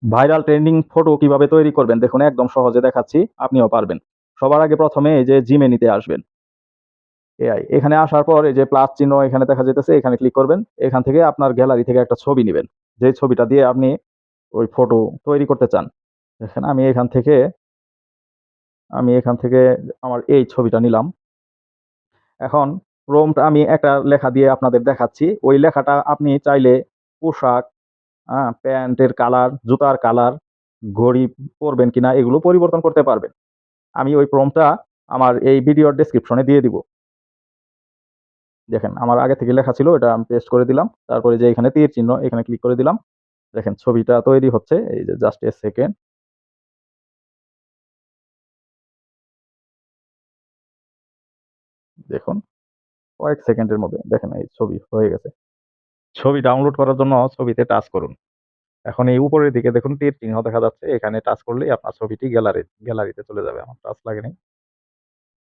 Viral trending photo কিভাবে তৈরি করবেন দেখুন একদম সহজে দেখাচ্ছি, আপনিও পারবেন। সবার আগে প্রথমে এই যে জিমেনিতে আসবেন। এআই এখানে আসার পর এই যে প্লাস চিহ্ন এখানে দেখা যাইতেছে, এখানে ক্লিক করবেন। এখান থেকে আপনার গ্যালারি থেকে একটা ছবি নিবেন। যে ছবিটা দিয়ে আপনি ওই ফটো তৈরি করতে চান। দেখেন আমি এখান থেকে আমার এই ছবিটা নিলাম। এখন প্রম্পট আমি একটা লেখা দিয়ে আপনাদের দেখাচ্ছি। ওই লেখাটা আপনি চাইলে পোশাক, প্যান্টের কালার, জুতার কালার, ঘড়ি পরবেন কিনা এগুলো পরিবর্তন করতে পারবেন। আমি ওই প্রম্পটটা আমার এই ভিডিওর ডেসক্রিপশনে দিয়ে দিব। দেখেন আমার আগে থেকে লেখা ছিল, এটা আমি পেস্ট করে দিলাম। তারপরে যে এখানে তীর চিহ্ন এখানে ক্লিক করে দিলাম। দেখেন ছবিটা তৈরি হচ্ছে। এই যে জাস্ট এ সেকেন্ড। দেখুন কয়েক সেকেন্ডের মধ্যে দেখেন এই ছবি হয়ে গেছে। ছবি ডাউনলোড করার জন্য ছবিতে টাচ করুন। এখন এই উপরের দিকে দেখুন তীর চিহ্ন দেখা যাচ্ছে। এখানে টাচ করলেই আপনার ছবিটি গ্যালারিতে চলে যাবে। আমার টাচ লাগে নাই।